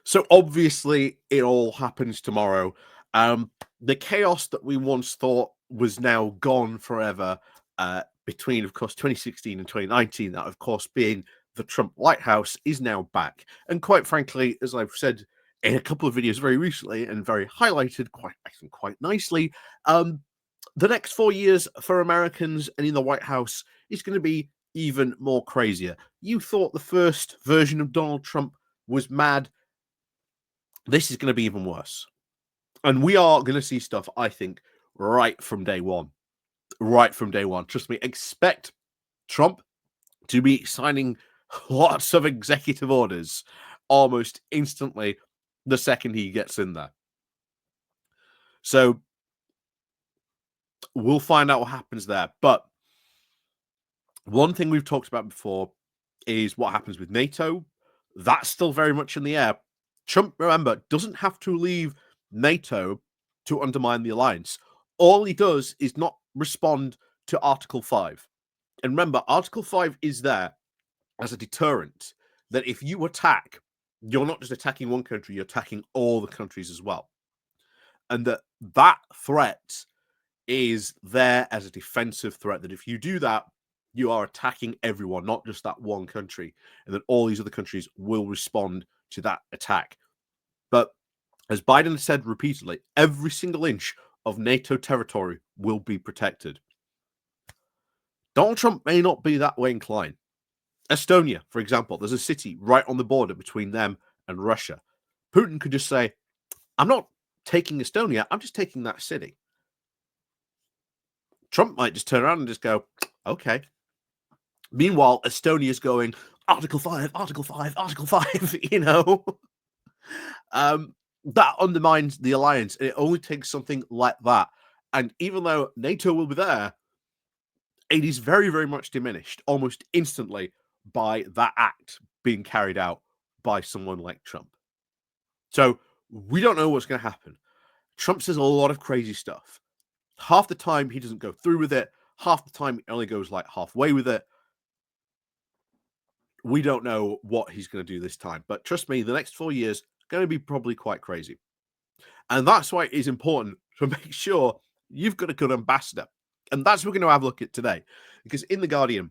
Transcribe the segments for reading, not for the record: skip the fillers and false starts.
So obviously, it all happens tomorrow. The chaos that we once thought was now gone forever, between, of course, 2016 and 2019, that, of course, being the Trump White House, is now back. And quite frankly, as I've said in a couple of videos very recently and very highlighted, I think, quite nicely, the next 4 years for Americans and in the White House is going to be even more crazier. You thought the first version of Donald Trump was mad. This is going to be even worse. And we are going to see stuff, I think, right from day one. Right from day one. Trust me, expect Trump to be signing lots of executive orders almost instantly the second he gets in there. So we'll find out what happens there. But one thing we've talked about before is what happens with NATO. That's still very much in the air. Trump, remember, doesn't have to leave NATO to undermine the alliance. All he does is not respond to Article 5. And remember, Article 5 is there as a deterrent that if you attack, you're not just attacking one country, you're attacking all the countries as well. And that threat is there as a defensive threat, that if you do that, you are attacking everyone, not just that one country, and that all these other countries will respond to that attack. But as Biden said repeatedly, every single inch of NATO territory will be protected. Donald Trump may not be that way inclined. Estonia, for example, there's a city right on the border between them and Russia. Putin could just say, I'm not taking Estonia, I'm just taking that city. Trump might just turn around and just go, okay. Meanwhile, Estonia's going, Article 5, Article 5, Article 5, you know? That undermines the alliance. It only takes something like that. And even though NATO will be there, it is very, very much diminished almost instantly by that act being carried out by someone like Trump. So we don't know what's going to happen. Trump says a lot of crazy stuff. Half the time he doesn't go through with it. Half the time he only goes like halfway with it. We don't know what he's going to do this time. But trust me, the next 4 years are going to be probably quite crazy. And that's why it is important to make sure you've got a good ambassador. And that's what we're going to have a look at today. Because in The Guardian,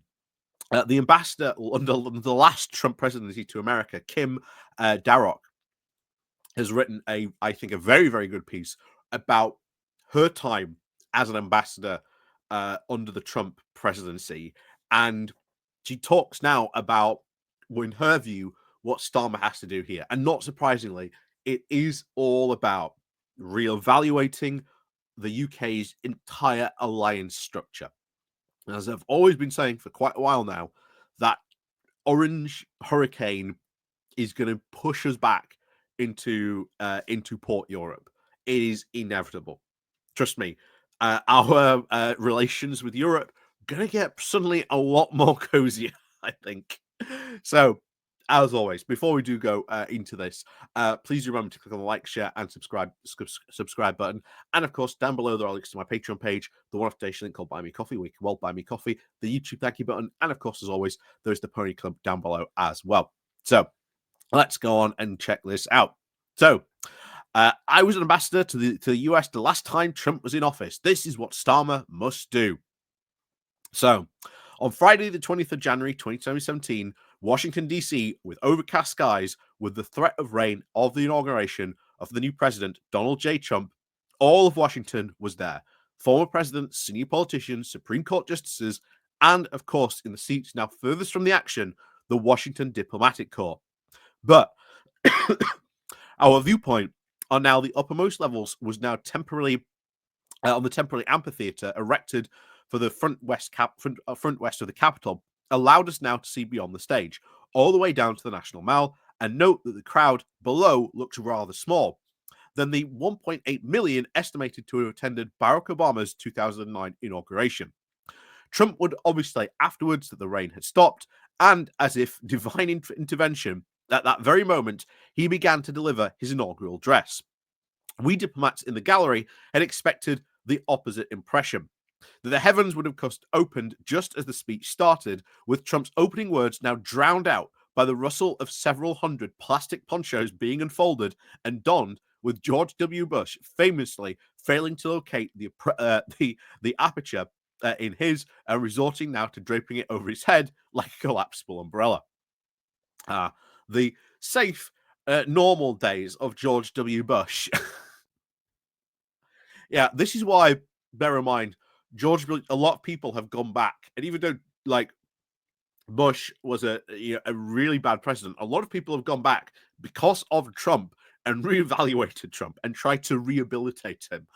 the ambassador under the last Trump presidency to America, Kim Darroch, has written I think, a very, very good piece about her time as an ambassador under the Trump presidency. And she talks now about, in her view, what Starmer has to do here. And not surprisingly, it is all about reevaluating the UK's entire alliance structure. As I've always been saying for quite a while now, that orange hurricane is going to push us back into Port Europe. It is inevitable. Trust me, our relations with Europe are going to get suddenly a lot more cozier, I think. So, as always, before we do go into this, please remember to click on the like, share, and subscribe button. And of course, down below there are links to my Patreon page, the one-off donation link called Buy Me Coffee, where you can well buy me coffee, the YouTube thank you button, and of course, as always, there's the Pony Club down below as well. So, let's go on and check this out. So, I was an ambassador to the US the last time Trump was in office. This is what Starmer must do. So, on Friday, the 20th of January, 2017, Washington, D.C., with overcast skies, with the threat of rain of the inauguration of the new president, Donald J. Trump, all of Washington was there. Former presidents, senior politicians, Supreme Court justices, and, of course, in the seats now furthest from the action, the Washington Diplomatic Corps. But our viewpoint on now the uppermost levels was now temporarily on the temporary amphitheater erected for the front west of the Capitol, allowed us now to see beyond the stage, all the way down to the National Mall, and note that the crowd below looked rather small than the 1.8 million estimated to have attended Barack Obama's 2009 inauguration. Trump would obviously afterwards that the rain had stopped, and as if divine intervention, at that very moment, he began to deliver his inaugural address. We diplomats in the gallery had expected the opposite impression, that the heavens would have opened just as the speech started, with Trump's opening words now drowned out by the rustle of several hundred plastic ponchos being unfolded and donned, with George W. Bush famously failing to locate the aperture in his, and resorting now to draping it over his head like a collapsible umbrella. The safe, normal days of George W. Bush. Yeah, this is why, bear in mind, a lot of people have gone back, and even though like Bush was a really bad president, a lot of people have gone back because of Trump and reevaluated Trump and tried to rehabilitate him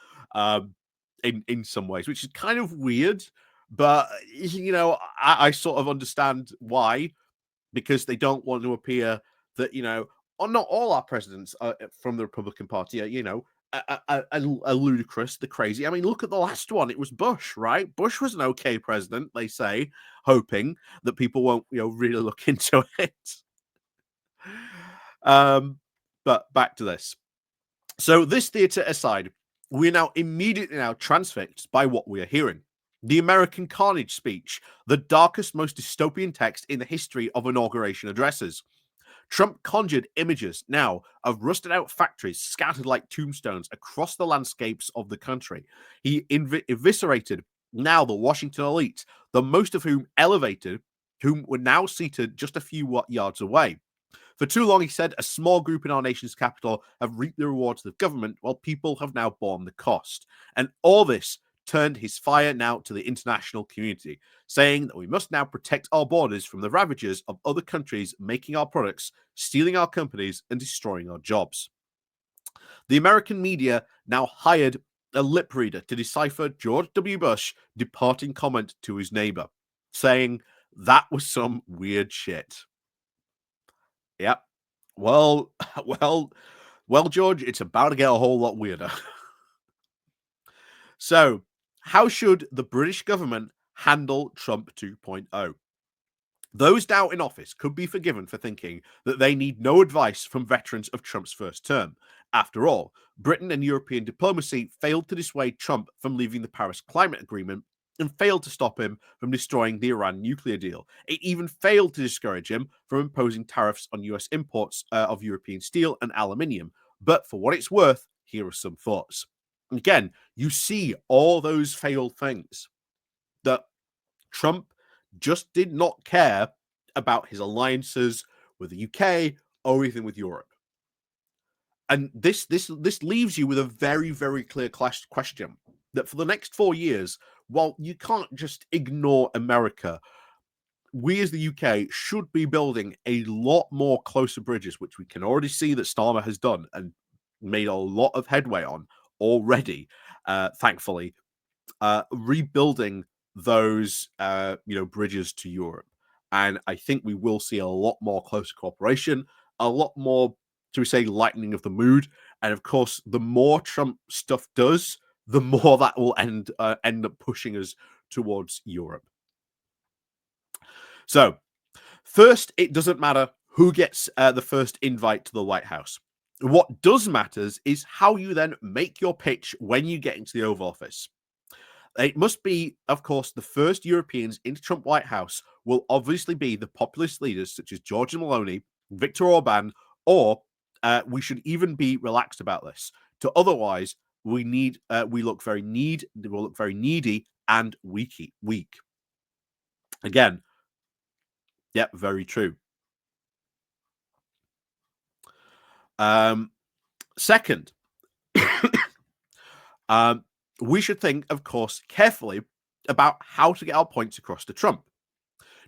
in some ways, which is kind of weird. But I sort of understand why, because they don't want to appear that not all our presidents from the Republican Party are ludicrous, the crazy. I mean, look at the last one. It was Bush, right? Bush was an okay president, they say, hoping that people won't really look into it. But back to this. So this theater aside, we're now immediately transfixed by what we are hearing. The American carnage speech, the darkest, most dystopian text in the history of inauguration addresses. Trump conjured images now of rusted out factories scattered like tombstones across the landscapes of the country. He eviscerated now the Washington elite, the most of whom whom were now seated just a few yards away. For too long, he said, a small group in our nation's capital have reaped the rewards of government, while people have now borne the cost. And all this turned his fire now to the international community, saying that we must now protect our borders from the ravages of other countries making our products, stealing our companies, and destroying our jobs. The American media now hired a lip reader to decipher George W. Bush departing comment to his neighbor, saying that was some weird shit. Yep. Well, George, it's about to get a whole lot weirder. So, how should the British government handle Trump 2.0? Those now in office could be forgiven for thinking that they need no advice from veterans of Trump's first term. After all, Britain and European diplomacy failed to dissuade Trump from leaving the Paris Climate Agreement and failed to stop him from destroying the Iran nuclear deal. It even failed to discourage him from imposing tariffs on US imports of European steel and aluminium. But for what it's worth, here are some thoughts. Again, you see all those failed things that Trump just did not care about his alliances with the UK or even with Europe. And this leaves you with a very, very clear question that for the next 4 years, while you can't just ignore America, we as the UK should be building a lot more closer bridges, which we can already see that Starmer has done and made a lot of headway on already, thankfully, rebuilding those bridges to Europe. And I think we will see a lot more closer cooperation, a lot more, to say, lightening of the mood. And of course, the more Trump stuff does, the more that will end up pushing us towards Europe. So, first, it doesn't matter who gets the first invite to the White House. What does matters is how you then make your pitch when you get into the Oval Office. It must be, of course, the first Europeans into Trump White House will obviously be the populist leaders such as Giorgia Meloni, Viktor Orban, or we should even be relaxed about this. To otherwise, we look very needy and weak. Again, yep, very true. Second, we should think, of course, carefully about how to get our points across to Trump.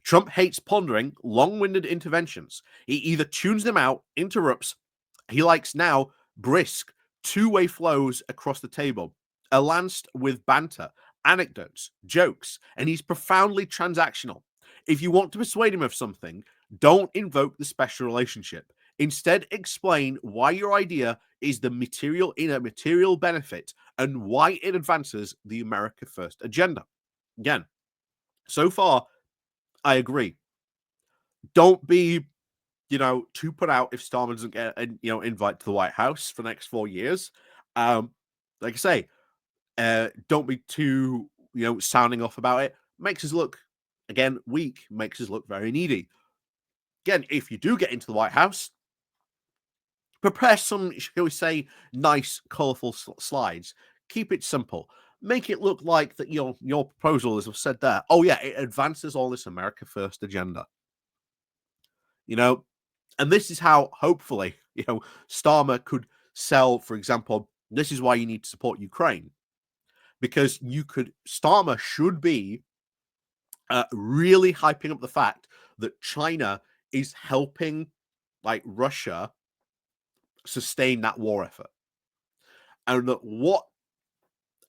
Trump hates pondering, long-winded interventions. He either tunes them out, interrupts. He likes now brisk, two-way flows across the table, lanced with banter, anecdotes, jokes, and he's profoundly transactional. If you want to persuade him of something, don't invoke the special relationship. Instead, explain why your idea is the material benefit and why it advances the America First agenda. Again, so far, I agree. Don't be, too put out if Starmer doesn't get an invite to the White House for the next 4 years. Like I say, don't be too sounding off about it. Makes us look, again, weak. Makes us look very needy. again, if you do get into the White House, prepare some, shall we say, nice, colourful slides. Keep it simple. Make it look like that your proposal, as I've said there, oh yeah, it advances all this America First agenda. You know, and this is how hopefully, Starmer could sell, for example, this is why you need to support Ukraine. Because Starmer should be really hyping up the fact that China is helping like Russia sustain that war effort. And that what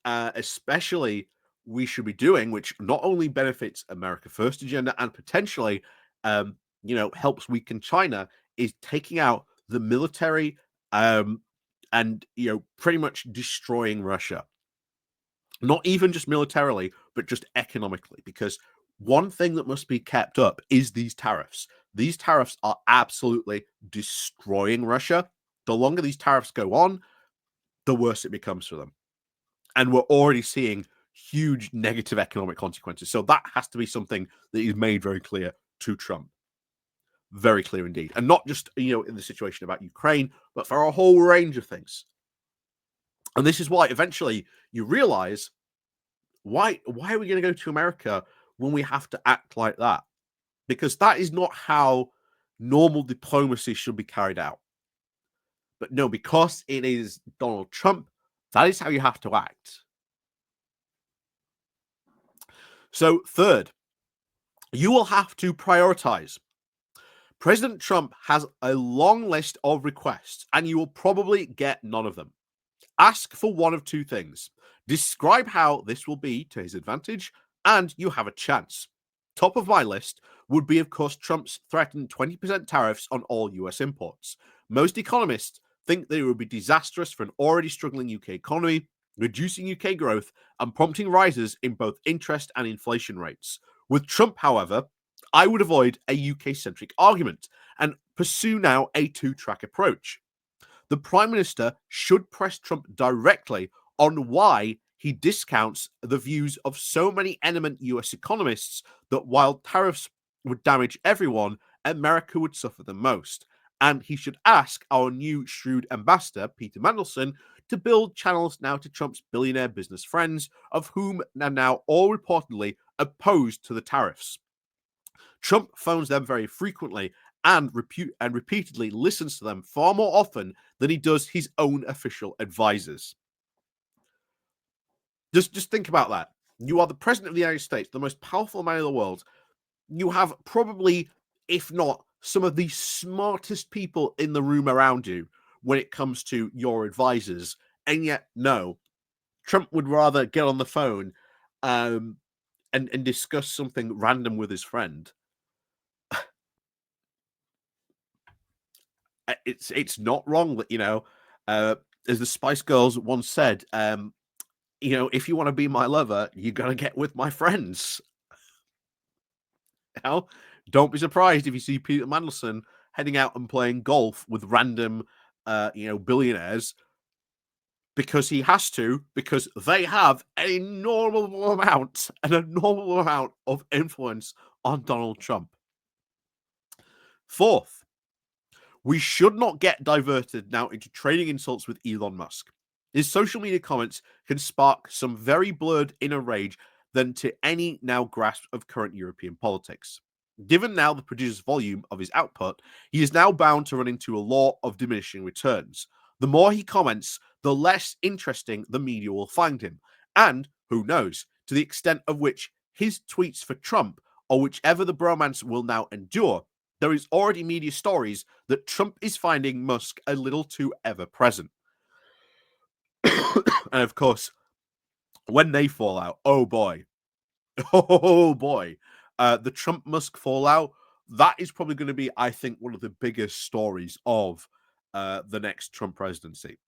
especially we should be doing, which not only benefits America First agenda and potentially, helps weaken China, is taking out the military and pretty much destroying Russia. Not even just militarily, but just economically, because one thing that must be kept up is these tariffs. These tariffs are absolutely destroying Russia. The longer these tariffs go on, the worse it becomes for them. And we're already seeing huge negative economic consequences. So that has to be something that is made very clear to Trump. Very clear indeed. And not just, in the situation about Ukraine, but for a whole range of things. And this is why eventually you realize, why are we going to go to America when we have to act like that? Because that is not how normal diplomacy should be carried out. But no, because it is Donald Trump, that is how you have to act. So third, you will have to prioritize. President Trump has a long list of requests, and you will probably get none of them. Ask for one of two things. Describe how this will be to his advantage, and you have a chance. Top of my list would be, of course, Trump's threatened 20% tariffs on all US imports. Most economists think that it would be disastrous for an already struggling UK economy, reducing UK growth and prompting rises in both interest and inflation rates. With Trump, however, I would avoid a UK-centric argument and pursue now a two-track approach. The Prime Minister should press Trump directly on why he discounts the views of so many eminent US economists that while tariffs would damage everyone, America would suffer the most. And he should ask our new shrewd ambassador, Peter Mandelson, to build channels now to Trump's billionaire business friends, of whom are now all reportedly opposed to the tariffs. Trump phones them very frequently and repeatedly listens to them far more often than he does his own official advisors. Just think about that. You are the president of the United States, the most powerful man in the world. You have probably, if not, some of the smartest people in the room around you when it comes to your advisors. And yet, no, Trump would rather get on the phone and discuss something random with his friend. It's not wrong that, as the Spice Girls once said, if you want to be my lover, you got to get with my friends. Don't be surprised if you see Peter Mandelson heading out and playing golf with random, billionaires, because he has to, because they have an enormous amount of influence on Donald Trump. Fourth, we should not get diverted now into trading insults with Elon Musk. His social media comments can spark some very blurred inner rage than to any now grasp of current European politics. Given now the prodigious volume of his output, he is now bound to run into a law of diminishing returns. The more he comments, the less interesting the media will find him. And, who knows, to the extent of which his tweets for Trump, or whichever the bromance will now endure, there is already media stories that Trump is finding Musk a little too ever-present. And of course, when they fall out, oh boy, the Trump-Musk fallout, that is probably going to be, I think, one of the biggest stories of the next Trump presidency.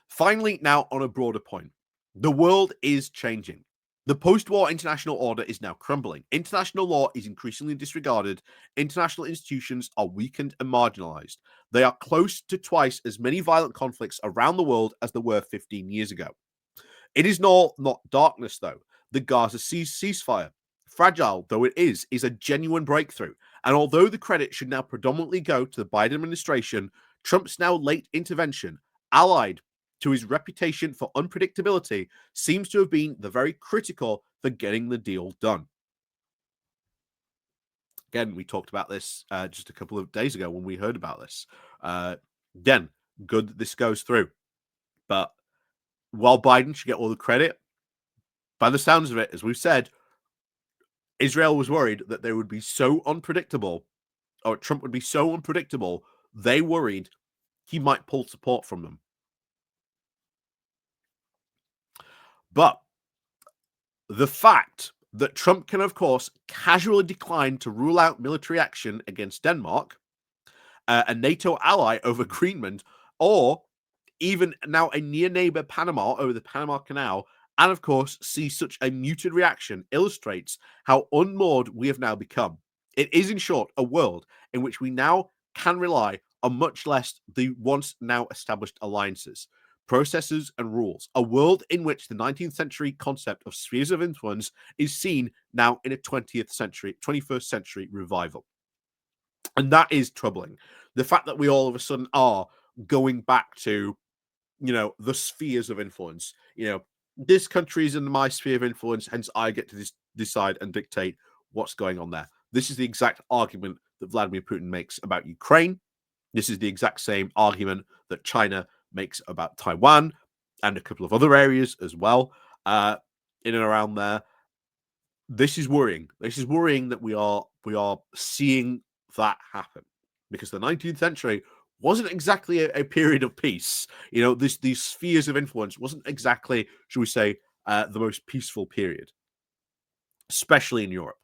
Finally, now on a broader point, the world is changing. The post-war international order is now crumbling. International law is increasingly disregarded. International institutions are weakened and marginalized. They are close to twice as many violent conflicts around the world as there were 15 years ago. It is not darkness, though. The Gaza ceasefire, fragile though it is a genuine breakthrough. And although the credit should now predominantly go to the Biden administration, Trump's now late intervention, allied to his reputation for unpredictability, seems to have been the very critical for getting the deal done. Again, we talked about this just a couple of days ago when we heard about this. Again, good that this goes through. But while Biden should get all the credit, by the sounds of it, as we've said, Israel was worried that they would be so unpredictable, or Trump would be so unpredictable, they worried he might pull support from them. But the fact that Trump can, of course, casually decline to rule out military action against Denmark, a NATO ally over Greenland, or even now a near neighbor Panama over the Panama Canal, and of course see such a muted reaction illustrates how unmoored we have now become. It is, in short, a world in which we now can rely on much less the once now established alliances, processes, and rules. A world in which the 19th century concept of spheres of influence is seen now in a 21st century revival. And that is troubling. The fact that we all of a sudden are going back to, the spheres of influence. This country is in my sphere of influence, hence I get to decide and dictate what's going on there. This is the exact argument that Vladimir Putin makes about Ukraine. This is the exact same argument that China makes about Taiwan and a couple of other areas as well, in and around there. This is worrying. This is worrying that we are seeing that happen, because the 19th century wasn't exactly a period of peace. These spheres of influence wasn't exactly, should we say, the most peaceful period, especially in Europe.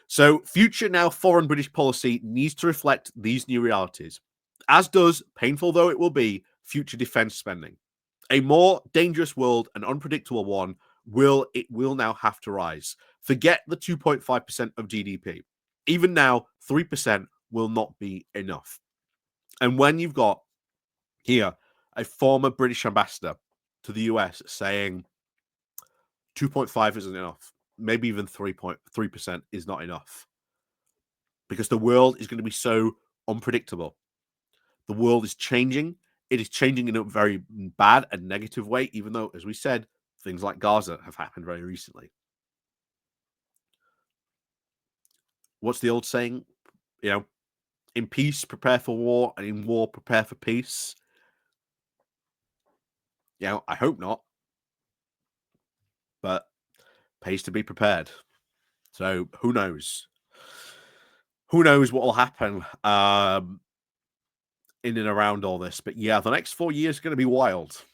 So future now foreign British policy needs to reflect these new realities, as does, painful though it will be, future defense spending. A more dangerous world, an unpredictable one, will now have to rise. Forget the 2.5% of GDP. Even now, 3% will not be enough. And when you've got here a former British ambassador to the US saying 2.5 isn't enough, maybe even 3.3% is not enough, because the world is going to be so unpredictable. The world is changing. It is changing in a very bad and negative way, even though, as we said, things like Gaza have happened very recently. What's the old saying? In peace, prepare for war, and in war, prepare for peace. I hope not, but pays to be prepared. So who knows? Who knows what will happen in and around all this? But yeah, the next 4 years are going to be wild.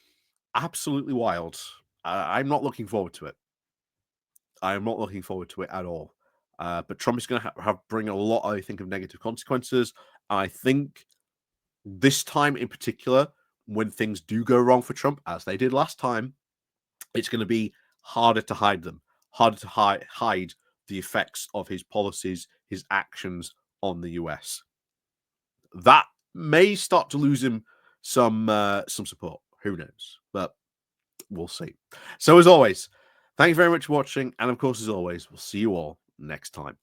Absolutely wild. I'm not looking forward to it. I am not looking forward to it at all. But Trump is going to bring a lot, I think, of negative consequences. I think this time in particular, when things do go wrong for Trump, as they did last time, it's going to be harder to hide them, harder to hide the effects of his policies, his actions on the US. That may start to lose him some support. Who knows? But we'll see. So as always, thank you very much for watching. And of course, as always, we'll see you all next time.